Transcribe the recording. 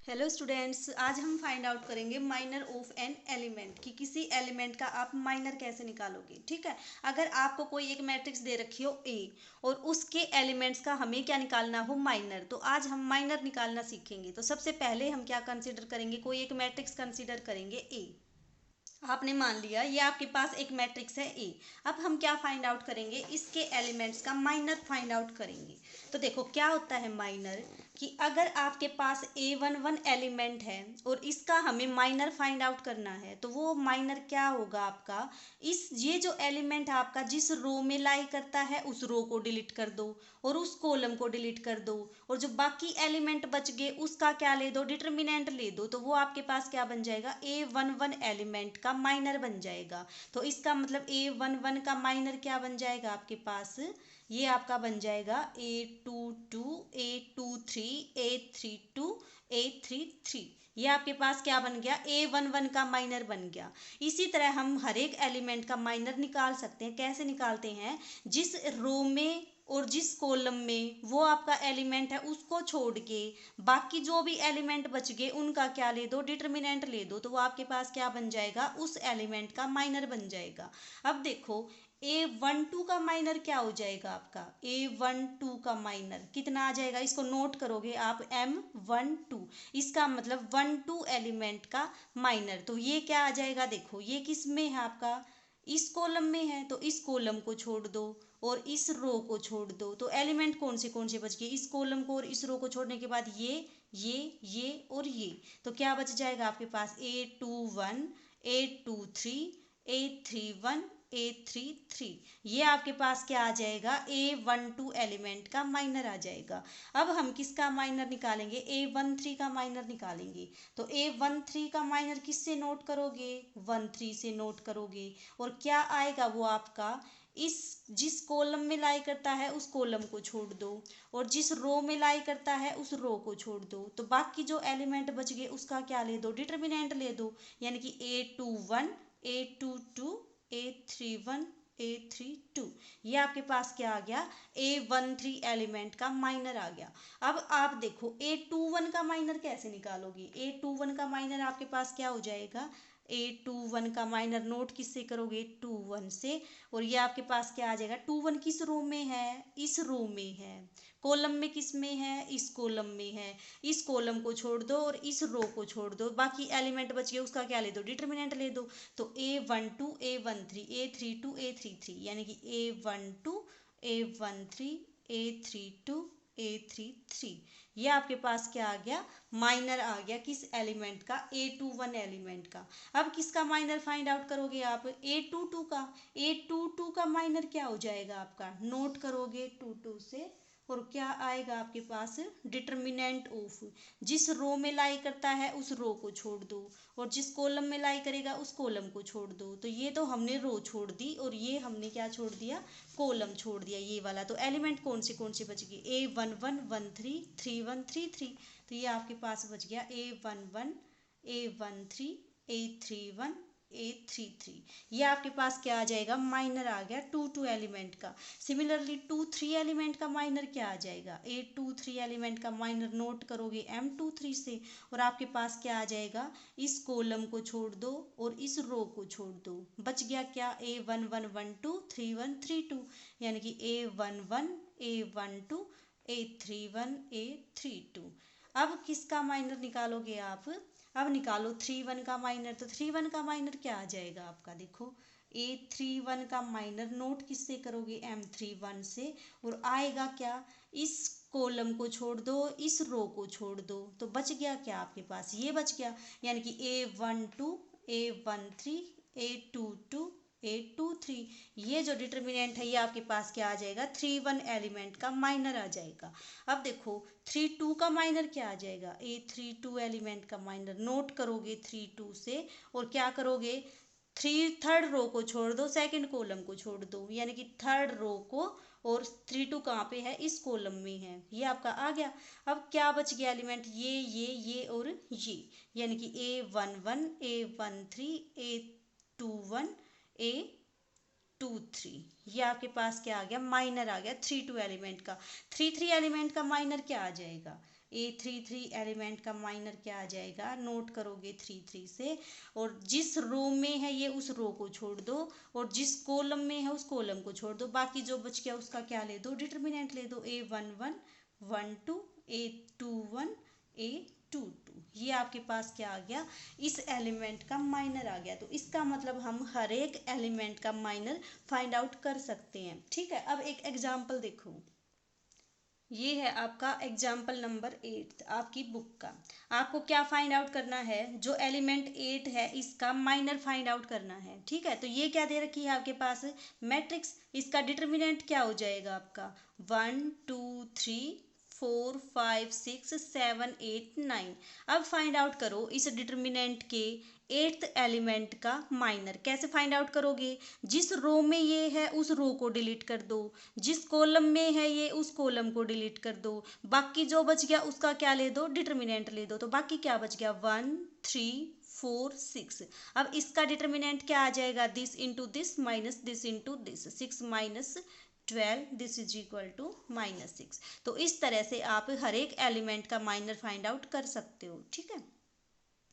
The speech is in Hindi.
हेलो स्टूडेंट्स, आज हम फाइंड आउट करेंगे माइनर ऑफ एन एलिमेंट कि किसी एलिमेंट का आप माइनर कैसे निकालोगे। ठीक है, अगर आपको कोई एक मैट्रिक्स दे रखी हो ए और उसके एलिमेंट्स का हमें क्या निकालना हो, माइनर, तो आज हम माइनर निकालना सीखेंगे। तो सबसे पहले हम क्या कंसीडर करेंगे, कोई एक मैट्रिक्स कंसीडर करेंगे ए। आपने मान लिया ये आपके पास एक मैट्रिक्स है ए। अब हम क्या फाइंड आउट करेंगे, इसके एलिमेंट्स का माइनर फाइंड आउट करेंगे। तो देखो क्या होता है माइनर, कि अगर आपके पास वन एलिमेंट है और इसका हमें माइनर फाइंड आउट करना है, तो वो माइनर क्या होगा आपका, इस ये जो एलिमेंट है आपका जिस रो में लाई करता है उस रो को डिलीट कर दो और उस कॉलम को डिलीट कर दो, और जो बाकी एलिमेंट बच गए उसका क्या ले दो, डिटर्मिनेंट ले दो। तो वो आपके पास क्या बन जाएगा, वन एलिमेंट का माइनर बन जाएगा। तो इसका मतलब वन का माइनर क्या बन जाएगा आपके पास, ये आपका बन जाएगा A22 A23 A32 A33। ये आपके पास क्या बन गया, A11 का माइनर बन गया। इसी तरह हम हर एक एलिमेंट का माइनर निकाल सकते हैं। कैसे निकालते हैं, जिस रो में और जिस कॉलम में वो आपका एलिमेंट है उसको छोड़ के बाकी जो भी एलिमेंट बच गए उनका क्या ले दो, डिटर्मिनेंट ले दो। तो वो आपके पास क्या बन जाएगा, उस एलिमेंट का माइनर बन जाएगा। अब देखो A12 का माइनर क्या हो जाएगा आपका, A12 का माइनर कितना आ जाएगा, इसको नोट करोगे आप, M12। इसका मतलब 12 एलिमेंट का माइनर। तो ये क्या आ जाएगा, देखो ये किस में है आपका, इस कॉलम में है, तो इस कॉलम को छोड़ दो और इस रो को छोड़ दो। तो एलिमेंट कौन से बच गए, इस कॉलम को और इस रो को छोड़ने के बाद ये और ये। तो क्या बच जाएगा आपके पास, A21 A23 A31 A33। ये आपके पास क्या आ जाएगा, A12 एलिमेंट का माइनर आ जाएगा। अब हम किसका माइनर निकालेंगे, A13 का माइनर निकालेंगे। तो A13 का माइनर किससे नोट करोगे, 13 से नोट करोगे। और क्या आएगा वो आपका, इस जिस कॉलम में लाई करता है उस कॉलम को छोड़ दो और जिस रो में लाई करता है उस रो को छोड़ दो। तो बाकी जो एलिमेंट बच गए उसका क्या ले दो, डिटर्मिनेंट ले दो। यानी कि A21 A22 A31 A32। ये आपके पास क्या आ गया, A13 एलिमेंट का माइनर आ गया। अब आप देखो A21 का माइनर कैसे निकालोगे। A21 का माइनर आपके पास क्या हो जाएगा, A21 का माइनर नोट किससे करोगे, 21 से। और ये आपके पास क्या आ जाएगा, 21 किस रो में है, इस रो में है। कॉलम में किस में है, इस कॉलम में है। इस कॉलम को छोड़ दो और इस रो को छोड़ दो, बाकी एलिमेंट बच गए उसका क्या ले दो, डिटर्मिनेंट ले दो। तो A12 A13 A32 A33, यानी कि A12 A13 A32 A33। ये आपके पास क्या आ गया, माइनर आ गया किस एलिमेंट का, A21 एलिमेंट का। अब किसका माइनर फाइंड आउट करोगे आप, A22 का। A22 का माइनर क्या हो जाएगा आपका, नोट करोगे 22 से, और क्या आएगा आपके पास, डिटर्मिनेंट ऑफ, जिस रो में लाई करता है उस रो को छोड़ दो और जिस कॉलम में लाई करेगा उस कॉलम को छोड़ दो। तो ये तो हमने रो छोड़ दी और ये हमने क्या छोड़ दिया, कॉलम छोड़ दिया ये वाला। तो एलिमेंट कौन से बच गए, A11 13 31 33। तो ये आपके पास बच गया A11 A13 A31 A33। ये आपके पास क्या आ जाएगा, माइनर आ गया 2 एलिमेंट का। सिमिलरली 2 एलिमेंट का माइनर क्या आ जाएगा, A23 एलिमेंट का माइनर नोट करोगे M23 से, और आपके पास क्या आ जाएगा, इस कॉलम को छोड़ दो और इस रो को छोड़ दो। बच गया क्या, A11 12 31 32, यानी कि A11 A12 A31 A32। अब किसका माइनर निकालोगे आप, अब निकालो 31 का माइनर। तो 31 का माइनर क्या आ जाएगा आपका, देखो A31 का माइनर नोट किससे करोगे, M31 से, और आएगा क्या, इस कॉलम को छोड़ दो इस रो को छोड़ दो। तो बच गया क्या आपके पास, ये बच गया। यानी कि A12 A13 A22 A23। ये जो डिटर्मिनेंट है ये आपके पास क्या आ जाएगा, 31 एलिमेंट का माइनर आ जाएगा। अब देखो 32 का माइनर क्या आ जाएगा, A32 एलिमेंट का माइनर नोट करोगे 32 से, और क्या करोगे, थर्ड रो को छोड़ दो सेकंड कॉलम को छोड़ दो। यानी कि थर्ड रो को, और 32 कहाँ पे है, इस कॉलम में है। ये आपका आ गया। अब क्या बच गया एलिमेंट, ये और ये। यानी कि A11 A13 A21 A23। ये आपके पास क्या आ गया, माइनर आ गया 32 एलिमेंट का। 33 एलिमेंट का माइनर क्या आ जाएगा, A33 एलिमेंट का माइनर क्या आ जाएगा, नोट करोगे 3 से, और जिस रो में है ये उस रो को छोड़ दो, और जिस कॉलम में है उस कॉलम को छोड़ दो, बाकी जो बच गया उसका क्या ले दो, डिटर्मिनेंट ले दो, A11 12 A21 A22। ये आपके पास क्या आ गया, इस एलिमेंट का माइनर आ गया। तो इसका मतलब हम हर एक एलिमेंट का माइनर फाइंड आउट कर सकते हैं। ठीक है, अब एक एग्जाम्पल देखो, ये है आपका एग्जाम्पल नंबर 8 आपकी बुक का। आपको क्या फाइंड आउट करना है, जो एलिमेंट 8 है इसका माइनर फाइंड आउट करना है। ठीक है, तो ये क्या दे रखी है आपके पास, मैट्रिक्स। इसका डिटर्मिनेंट क्या हो जाएगा आपका, 1 2 3 4 5 6 7 8 9। अब फाइंड आउट करो इस डिटर्मिनेंट के 8th एलिमेंट का माइनर। कैसे फाइंड आउट करोगे, जिस रो में ये है उस रो को डिलीट कर दो, जिस कॉलम में है ये उस कॉलम को डिलीट कर दो, बाकी जो बच गया उसका क्या ले दो, डिटर्मिनेंट ले दो। तो बाकी क्या बच गया, 1 3 4 6। अब इसका डिटर्मिनेंट क्या आ जाएगा, this into this minus this into this, 6 minus 12 this is equal to -6। तो इस तरह से आप हर एक एलिमेंट का माइनर फाइंड आउट कर सकते हो। ठीक है।